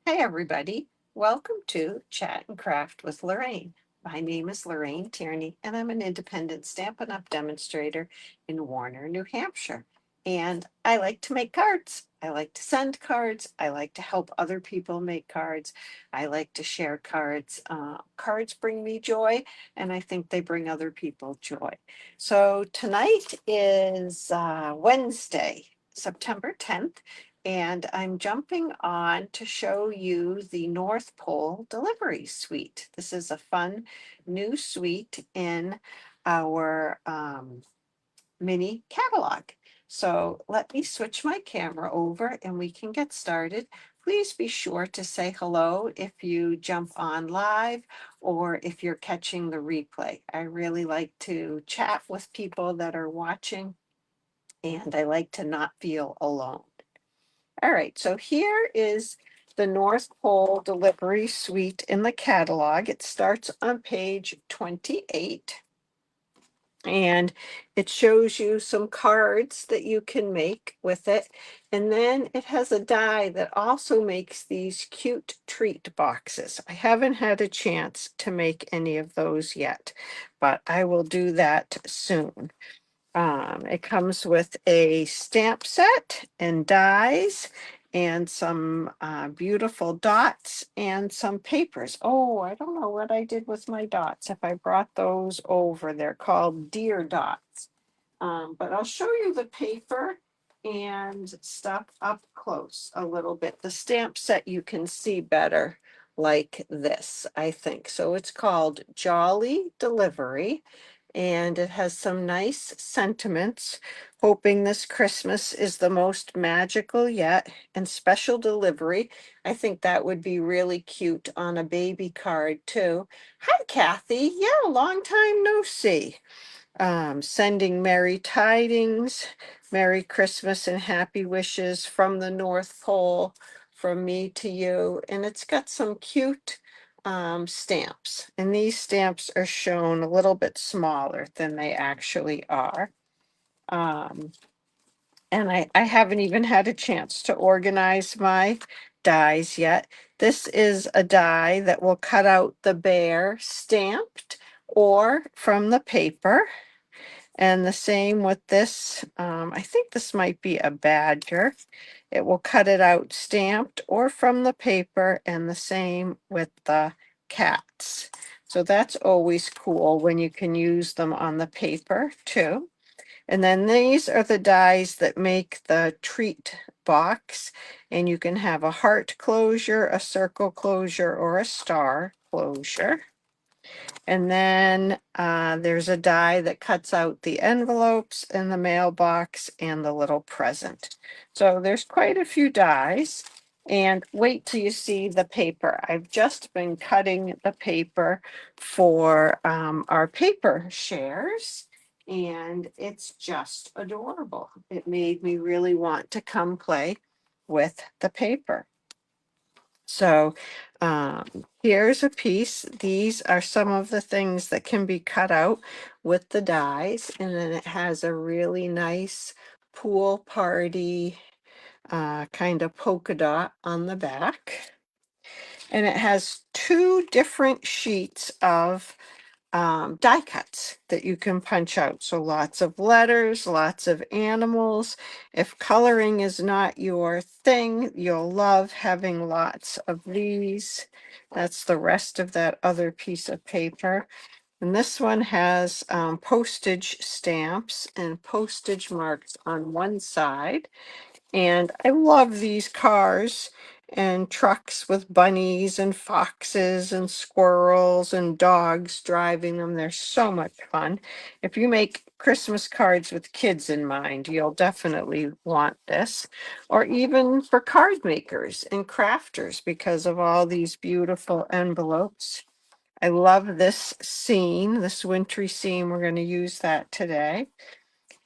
Hi, everybody. Welcome to Chat and Craft with Lorraine. My name is Lorraine Tierney, and I'm an independent Stampin' Up! Demonstrator in Warner, New Hampshire. And I like to make cards. I like to send cards. I like to help other people make cards. I like to share cards. Cards bring me joy, and I think they bring other people joy. So tonight is Wednesday, September 10th. And I'm jumping on to show you the North Pole Delivery Suite. This is a fun new suite in our mini catalog. So let me switch my camera over and we can get started. Please be sure to say hello if you jump on live or if you're catching the replay. I really like to chat with people that are watching, and I like to not feel alone. All right, so here is the North Pole Delivery Suite in the catalog. It starts on page 28, and it shows you some cards that you can make with it. And then it has a die that also makes these cute treat boxes. I haven't had a chance to make any of those yet, but I will do that soon. It comes with a stamp set and dies and some beautiful dots and some papers. Oh, I don't know what I did with my dots. If I brought those over, they're called deer dots. But I'll show you the paper and stuff up close a little bit. The stamp set you can see better like this, I think. So it's called Jolly Delivery, and it has some nice sentiments, hoping this Christmas is the most magical yet, and special delivery. I think that would be really cute on a baby card too. Hi, Kathy. Yeah, long time no see. Sending merry tidings, Merry Christmas and happy wishes from the North Pole, from me to you. And it's got some cute stamps. And these stamps are shown a little bit smaller than they actually are. And I haven't even had a chance to organize my dies yet. This is a die that will cut out the bear stamped or from the paper. And the same with this. I think this might be a badger. It will cut it out stamped or from the paper, and the same with the cats. So that's always cool when you can use them on the paper too. And then these are the dies that make the treat box, and you can have a heart closure, a circle closure, or a star closure. And then there's a die that cuts out the envelopes and the mailbox and the little present. So there's quite a few dies. And wait till you see the paper. I've just been cutting the paper for our paper shares, and it's just adorable. It made me really want to come play with the paper. So here's a piece. These are some of the things that can be cut out with the dies. And then it has a really nice pool party kind of polka dot on the back. And it has two different sheets of die cuts that you can punch out. So lots of letters, lots of animals. If coloring is not your thing, you'll love having lots of these. That's the rest of that other piece of paper. And this one has postage stamps and postage marks on one side. And I love these cars and trucks with bunnies and foxes and squirrels and dogs driving them. They're so much fun. If you make Christmas cards with kids in mind, you'll definitely want this. Or even for card makers and crafters because of all these beautiful envelopes. I love this scene, this wintry scene. We're going to use that today.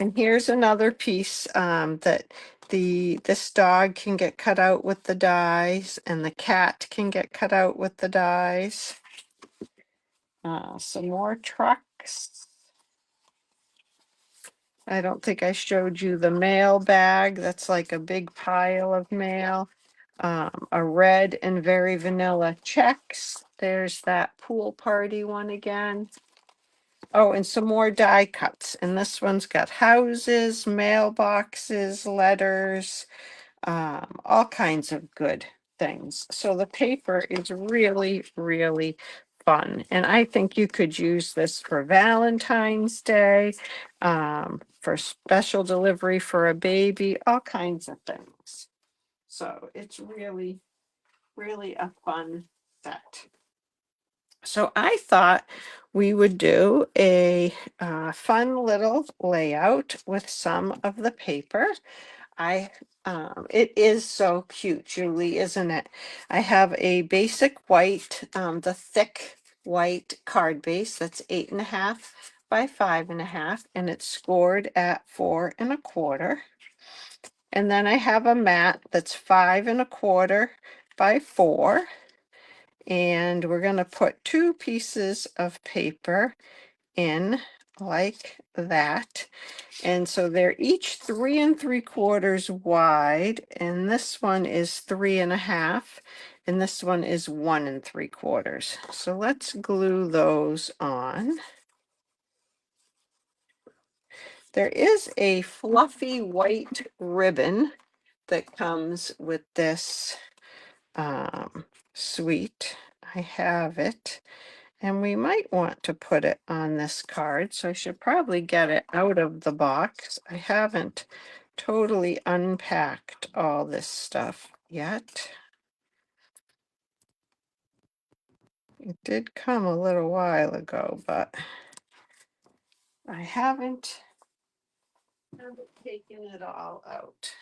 And here's another piece that this dog can get cut out with the dies, and the cat can get cut out with the dies. Some more trucks. I don't think I showed you the mail bag. That's like a big pile of mail. a red and very vanilla checks. There's that pool party one again. Oh, and some more die cuts. And this one's got houses, mailboxes, letters, all kinds of good things. So the paper is really, really fun. And I think you could use this for Valentine's Day, for special delivery for a baby, all kinds of things. So it's really, really a fun set. So I thought we would do a fun little layout with some of the paper. It is so cute, Julie, isn't it? I have a basic white, the thick white card base that's 8.5 by 5.5, and it's scored at 4.25. And then I have a mat that's 5.25 by 4. And we're going to put 2 pieces of paper in like that. And so they're each 3 3/4 wide. And this one is 3.5. And this one is 1 3/4. So let's glue those on. There is a fluffy white ribbon that comes with this suite. I have it. And we might want to put it on this card, so I should probably get it out of the box. I haven't totally unpacked all this stuff yet. It did come a little while ago, but I haven't taken it all out.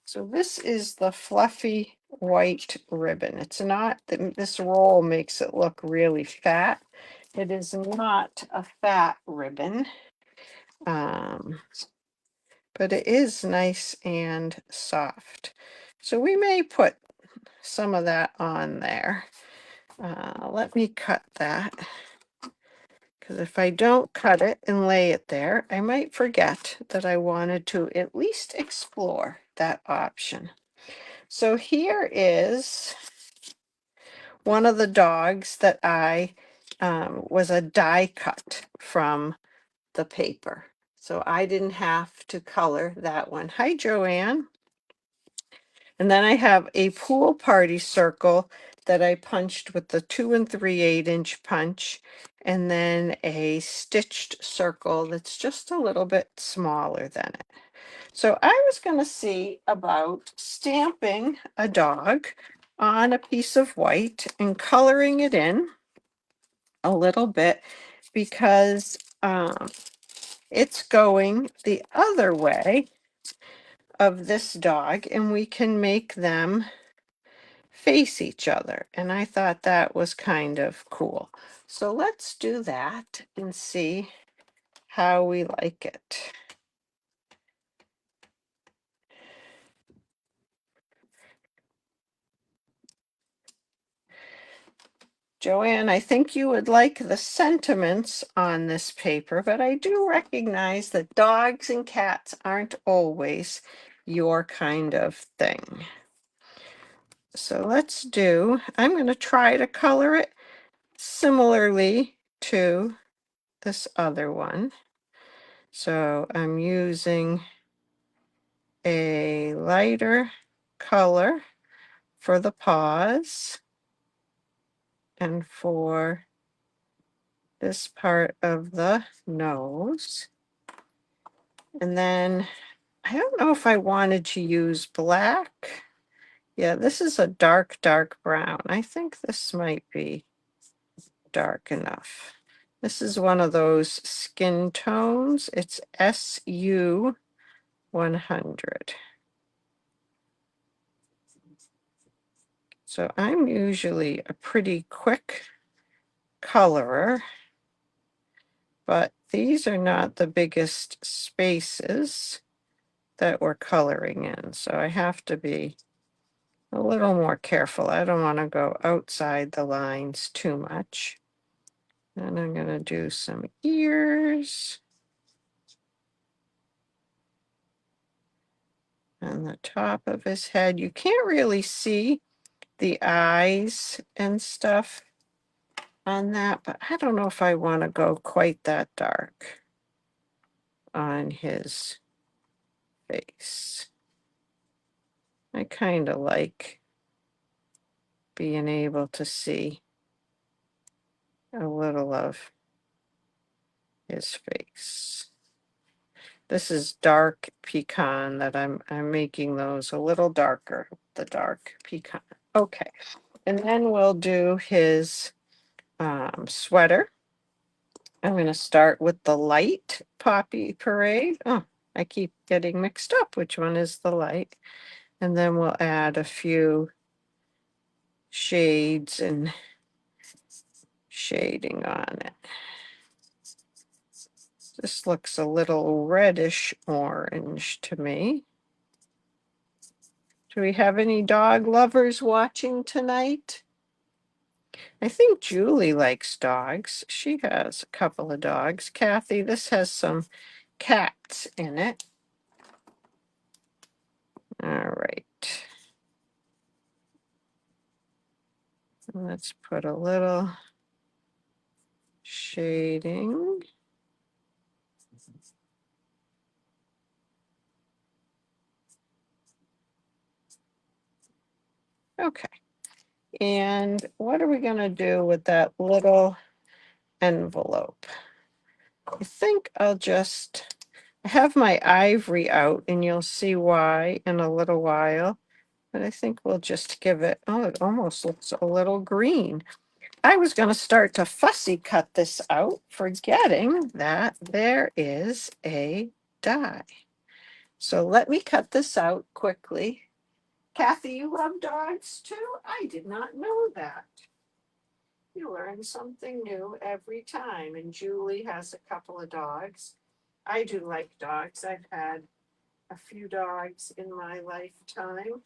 So this is the fluffy white ribbon. It's not, this roll makes it look really fat. It is not a fat ribbon. But it is nice and soft. So we may put some of that on there. Let me cut that, because if I don't cut it and lay it there, I might forget that I wanted to at least explore that option. So here is one of the dogs that I was a die cut from the paper. So I didn't have to color that one. Hi, Joanne. And then I have a pool party circle that I punched with the 2 3/8 punch, and then a stitched circle that's just a little bit smaller than it. So I was going to see about stamping a dog on a piece of white and coloring it in a little bit, because it's going the other way of this dog, and we can make them face each other. And I thought that was kind of cool. So let's do that and see how we like it. Joanne, I think you would like the sentiments on this paper, but I do recognize that dogs and cats aren't always your kind of thing. So let's do, I'm going to try to color it similarly to this other one. So I'm using a lighter color for the paws and for this part of the nose. And then I don't know if I wanted to use black. Yeah, this is a dark, dark brown. I think this might be dark enough. This is one of those skin tones. It's SU 100. So I'm usually a pretty quick colorer, but these are not the biggest spaces that we're coloring in. So I have to be a little more careful. I don't want to go outside the lines too much. And I'm going to do some ears. on the top of his head. You can't really see the eyes and stuff on that, but I don't know if I want to go quite that dark on his face. I kind of like being able to see a little of his face. This is dark pecan that I'm making those a little darker, the dark pecan. Okay, and then we'll do his sweater. I'm going to start with the light Poppy Parade. Oh, I keep getting mixed up. Which one is the light? And then we'll add a few shades and shading on it. This looks a little reddish orange to me. Do we have any dog lovers watching tonight? I think Julie likes dogs. She has a couple of dogs. Kathy, this has some cats in it. All right. Let's put a little shading. Okay. And what are we going to do with that little envelope? I think I'll just have my ivory out and you'll see why in a little while. But I think we'll just give it, oh, it almost looks a little green. I was going to start to fussy cut this out, forgetting that there is a die. So let me cut this out quickly. Kathy, you love dogs too? I did not know that. You learn something new every time. And Julie has a couple of dogs. I do like dogs. I've had a few dogs in my lifetime.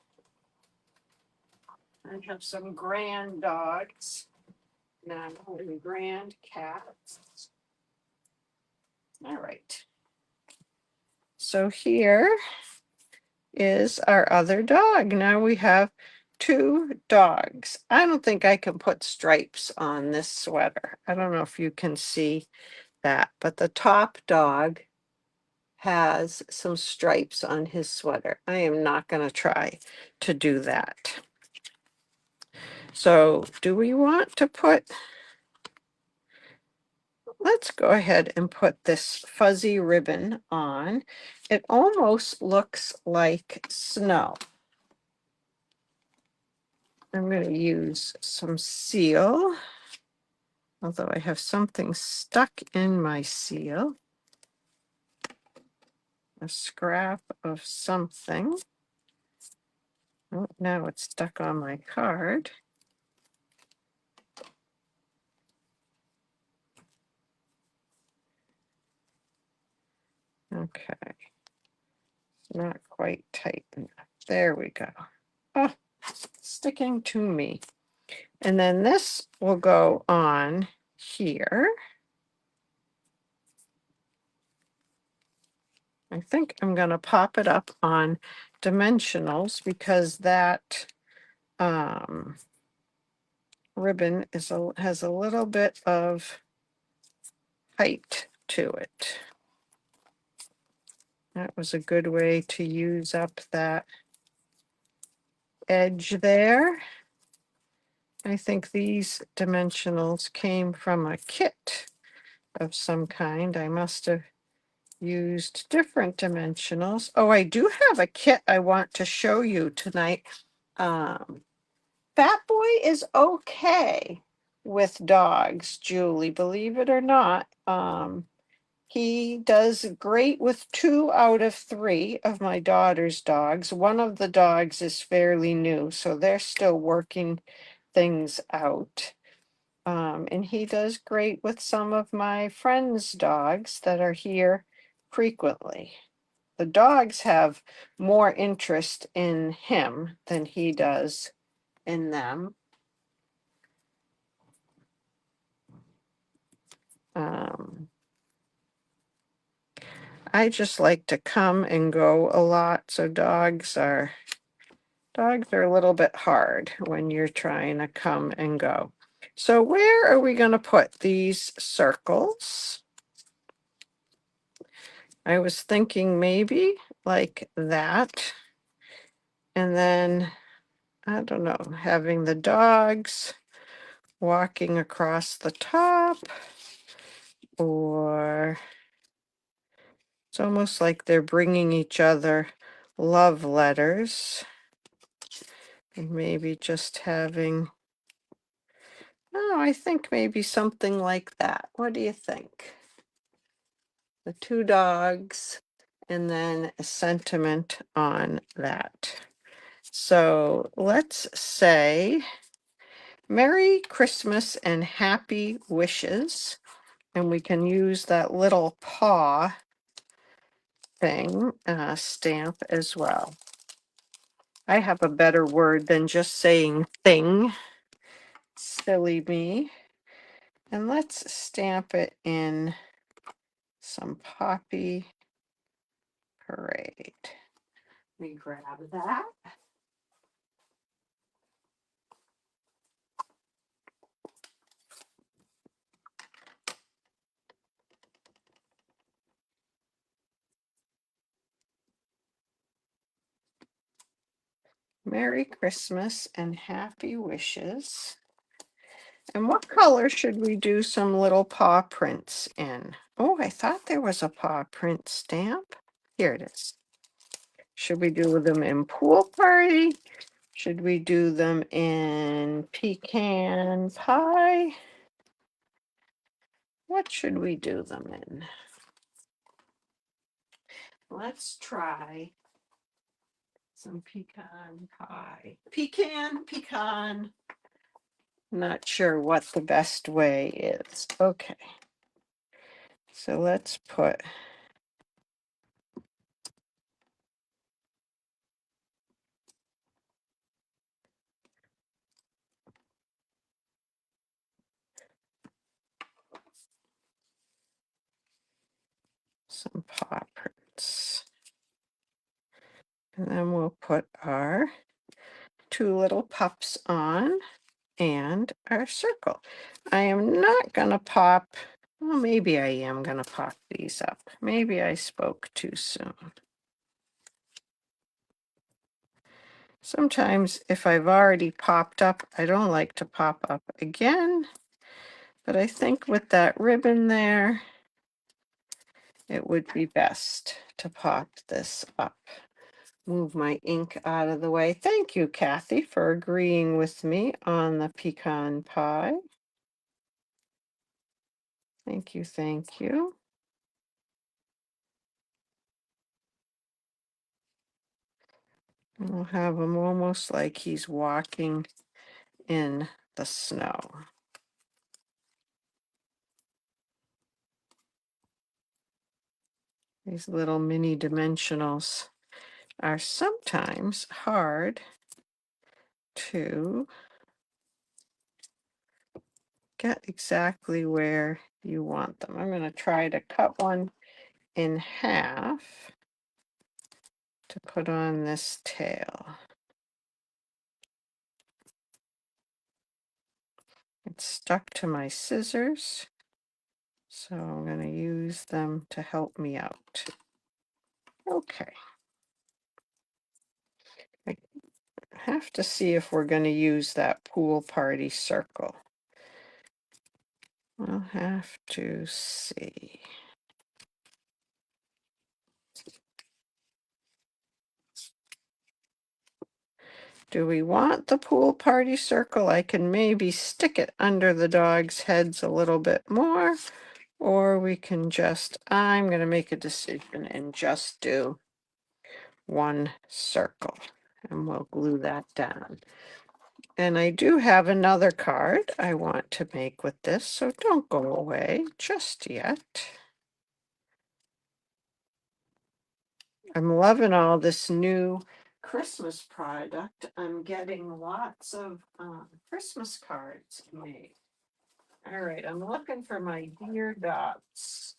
I have some grand dogs now and grand cats. All right. So here is our other dog. Now we have two dogs. I don't think I can put stripes on this sweater. I don't know if you can see that, but the top dog has some stripes on his sweater. I am not going to try to do that. So do we want to put, let's go ahead and put this fuzzy ribbon on. It almost looks like snow. I'm going to use some seal, although I have something stuck in my seal. A scrap of something. Oh, now it's stuck on my card. Okay. It's not quite tight enough. There we go. Oh, sticking to me. And then this will go on here. I think I'm going to pop it up on dimensionals because that ribbon has a little bit of height to it. That was a good way to use up that edge there. I think these dimensionals came from a kit of some kind. I must have used different dimensionals. Oh, I do have a kit I want to show you tonight. Fat Boy is okay with dogs, Julie, believe it or not. He does great with 2 out of 3 of my daughter's dogs. One of the dogs is fairly new, so they're still working things out. And he does great with some of my friends' dogs that are here frequently. The dogs have more interest in him than he does in them. I just like to come and go a lot, so dogs are a little bit hard when you're trying to come and go. So where are we going to put these circles? I was thinking maybe like that. And then, I don't know, having the dogs walking across the top, or it's almost like they're bringing each other love letters. And maybe just having, oh, I think maybe something like that. What do you think? The two dogs and then a sentiment on that. So let's say Merry Christmas and Happy Wishes. And we can use that little paw thing stamp as well. I have a better word than just saying thing. Silly me. And let's stamp it in some Poppy Parade. Let me grab that. Merry Christmas and Happy Wishes. And what color should we do some little paw prints in? Oh, I thought there was a paw print stamp. Here it is. Should we do them in Pool Party? Should we do them in Pecan Pie? What should we do them in? Let's try some pecan pie. Pecan. Not sure what the best way is. Okay. So let's put some paw prints. And then we'll put our two little pups on and our circle. I am not going to pop, well, maybe I am going to pop these up. Maybe I spoke too soon. Sometimes if I've already popped up, I don't like to pop up again. But I think with that ribbon there, it would be best to pop this up. Move my ink out of the way. Thank you, Kathy, for agreeing with me on the pecan pie. Thank you, thank you. And we'll have him almost like he's walking in the snow. These little mini dimensionals are sometimes hard to get exactly where you want them. I'm going to try to cut one in half to put on this tail. It's stuck to my scissors, so I'm going to use them to help me out. Okay. I have to see if we're going to use that pool party circle. We'll have to see. Do we want the pool party circle? I can maybe stick it under the dogs' heads a little bit more, or we can just, I'm going to make a decision and just do one circle, and we'll glue that down. And I do have another card I want to make with this, so don't go away just yet. I'm loving all this new Christmas product. I'm getting lots of Christmas cards made. All right, I'm looking for my dear dots.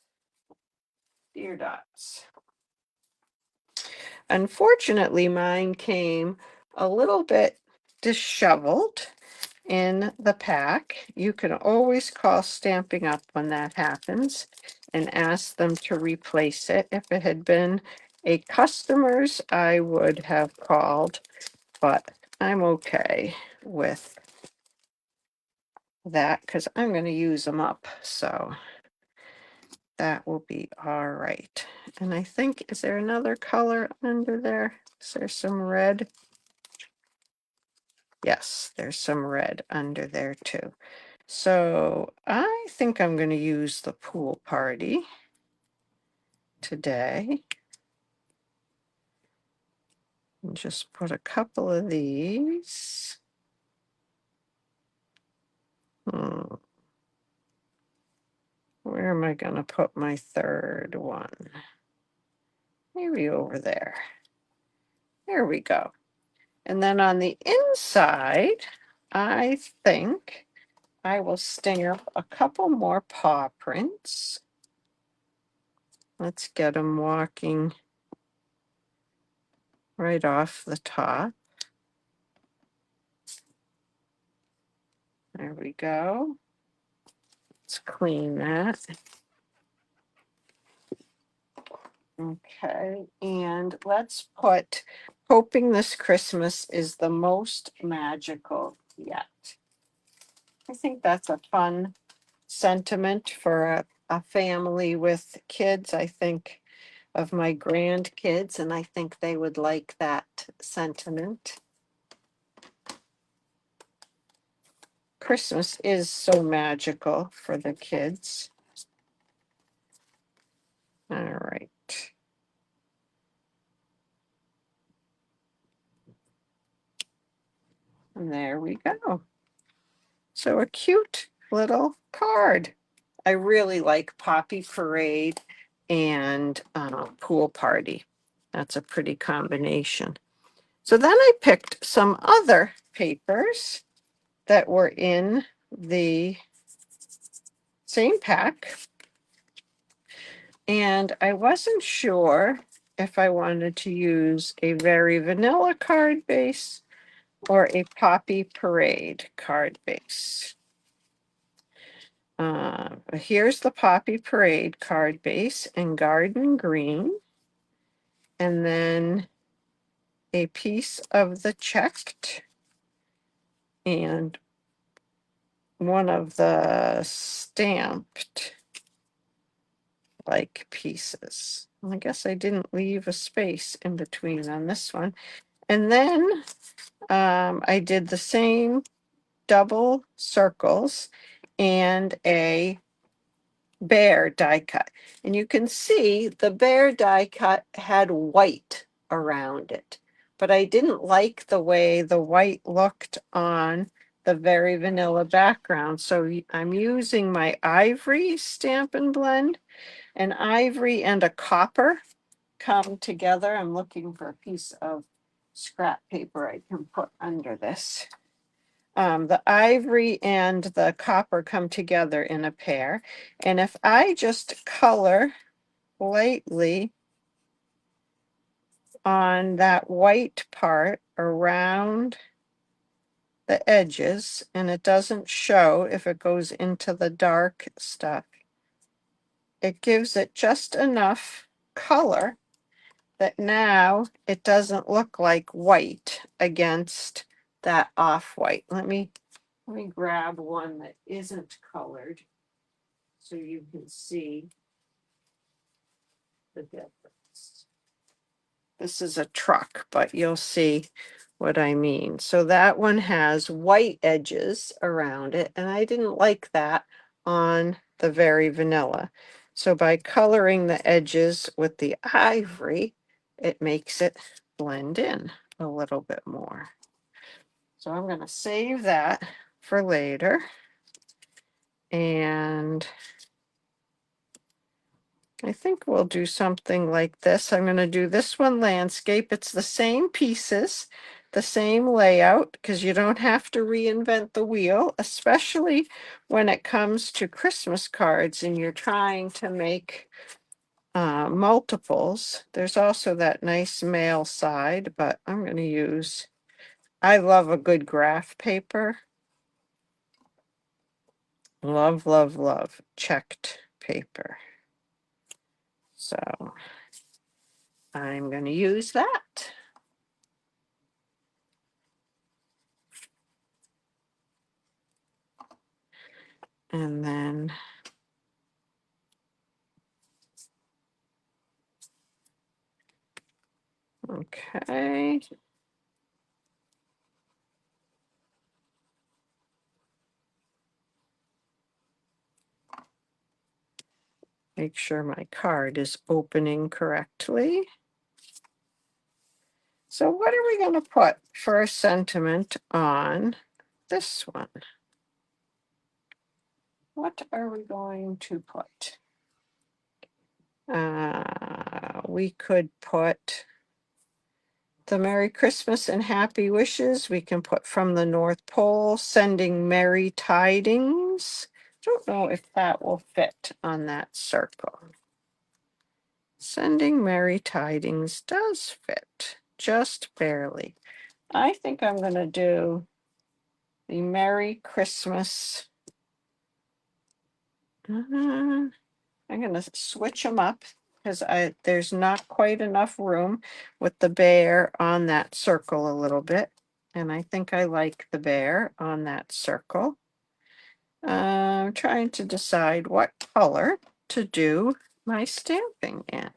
deer dots. Unfortunately, mine came a little bit disheveled in the pack. You can always call Stamping Up when that happens and ask them to replace it. If it had been a customer's, I would have called, but I'm okay with that because I'm going to use them up. So that will be all right. And I think, is there another color under there? Is there some red? Yes, there's some red under there too. So I think I'm going to use the pool party today. And just put a couple of these. Where am I going to put my third one? Maybe over there. There we go. And then on the inside, I think I will stamp a couple more paw prints. Let's get them walking right off the top. There we go. Let's clean that. Okay, and let's put, hoping this Christmas is the most magical yet. I think that's a fun sentiment for a family with kids. I think of my grandkids, and I think they would like that sentiment. Christmas is so magical for the kids. All right. And there we go. So a cute little card. I really like Poppy Parade and Pool Party. That's a pretty combination. So then I picked some other papers that were in the same pack. And I wasn't sure if I wanted to use a Very Vanilla card base or a Poppy Parade card base. Here's the Poppy Parade card base in Garden Green. And then a piece of the checked and one of the stamped like pieces. I guess I didn't leave a space in between on this one. And then I did the same double circles and a bear die cut. And you can see the bear die cut had white around it, but I didn't like the way the white looked on the Very Vanilla background. So I'm using my ivory Stampin' Blend. An ivory and a copper come together. I'm looking for a piece of scrap paper I can put under this. The ivory and the copper come together in a pair. And if I just color lightly on that white part around the edges, and it doesn't show if it goes into the dark stuff, it gives it just enough color that now it doesn't look like white against that off-white. Let me grab one that isn't colored so you can see the difference. This is a truck, but you'll see what I mean. So that one has white edges around it, and I didn't like that on the Very Vanilla. So by coloring the edges with the ivory, it makes it blend in a little bit more. So I'm going to save that for later. And I think we'll do something like this. I'm going to do this one landscape. It's the same pieces, the same layout, because you don't have to reinvent the wheel, especially when it comes to Christmas cards and you're trying to make multiples. There's also that nice mail side, but I'm going to use, I love a good graph paper. Love, love, love checked paper. So I'm going to use that. And then okay. Make sure my card is opening correctly. So what are we going to put for a sentiment on this one? What are we going to put? We could put the Merry Christmas and Happy Wishes. We can put from the North Pole, sending merry tidings. Don't know if that will fit on that circle. Sending merry tidings does fit, just barely. I think I'm going to do the Merry Christmas. I'm going to switch them up because there's not quite enough room with the bear on that circle a little bit. And I think I like the bear on that circle. I'm trying to decide what color to do my stamping in.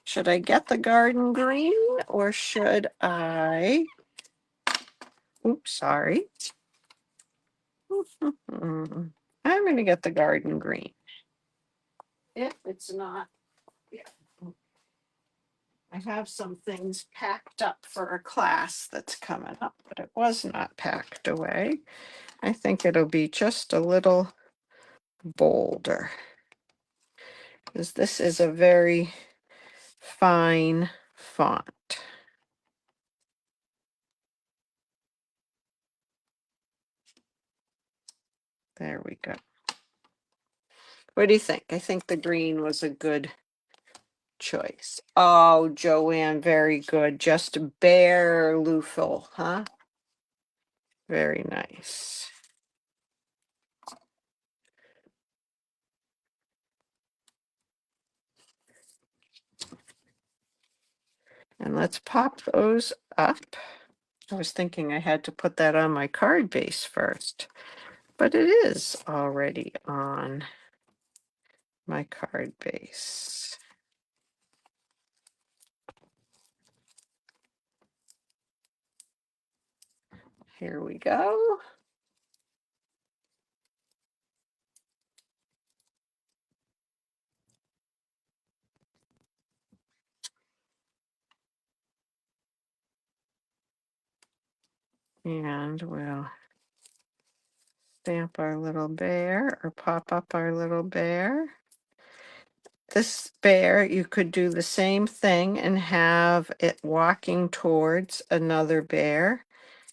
Should I get the garden green or should I? Oops, sorry. I'm going to get the garden green. If it's not, yeah. I have some things packed up for a class that's coming up, but it was not packed away. I think it'll be just a little bolder because this is a very fine font. There we go. What do you think? I think the green was a good choice. Oh, Joanne, very good. Just barely full, huh? Very nice. And let's pop those up. I was thinking I had to put that on my card base first, but it is already on my card base. Here we go. And we'll stamp our little bear or pop up our little bear. This bear, you could do the same thing and have it walking towards another bear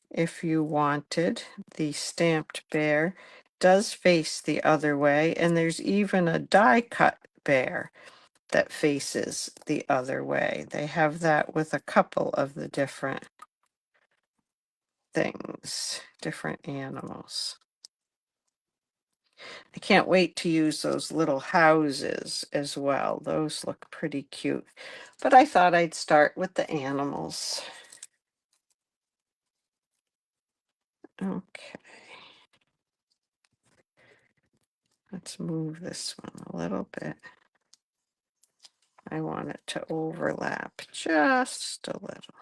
if you wanted. The stamped bear does face the other way, and there's even a die cut bear that faces the other way. They have that with a couple of the different things, different animals. I can't wait to use those little houses as well. Those look pretty cute. But I thought I'd start with the animals. Okay. Let's move this one a little bit. I want it to overlap just a little.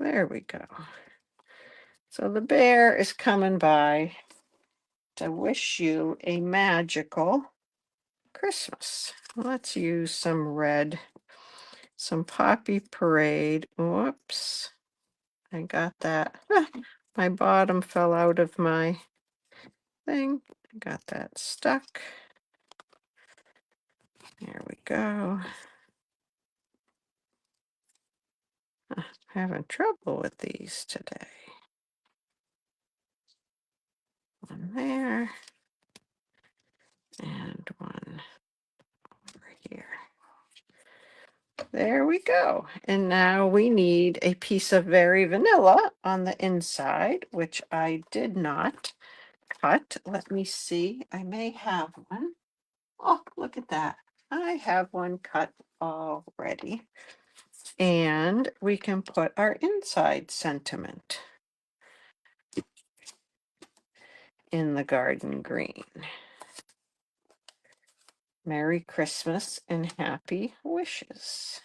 There we go. So the bear is coming by to wish you a magical Christmas. Let's use some red, some Poppy Parade. Whoops, I got that. My bottom fell out of my thing. I got that stuck. There we go. Having trouble with these today. One there. And one There we go. And now we need a piece of Very Vanilla on the inside, which I did not cut. Let me see. I may have one. Oh, look at that. I have one cut already. And we can put our inside sentiment in the garden green. Merry Christmas and happy wishes.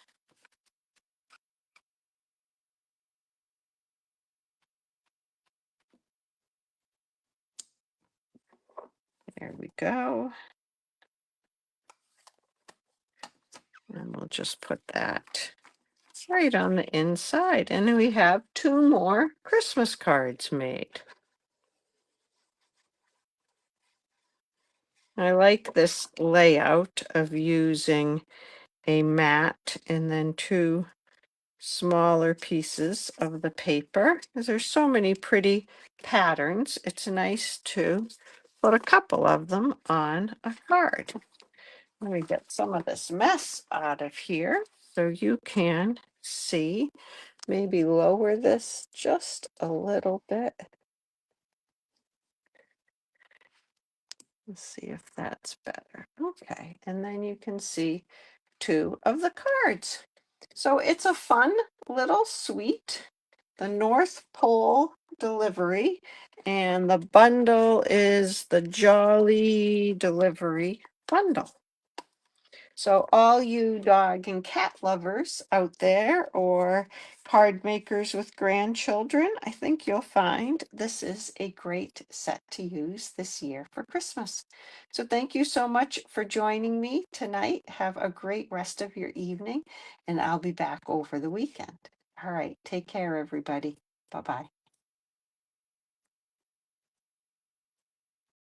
There we go. And we'll just put that right on the inside. And we have 2 more Christmas cards made. I like this layout of using a mat and then 2 smaller pieces of the paper because there's so many pretty patterns. It's nice to put a couple of them on a card. Let me get some of this mess out of here so you can see. Maybe lower this just a little bit. Let's see if that's better. Okay, and then you can see 2 of the cards. So it's a fun little suite. The North Pole delivery, and the bundle is the Jolly Delivery bundle. So all you dog and cat lovers out there or card makers with grandchildren, I think you'll find this is a great set to use this year for Christmas. So thank you so much for joining me tonight. Have a great rest of your evening, and I'll be back over the weekend. All right, take care, everybody. Bye-bye.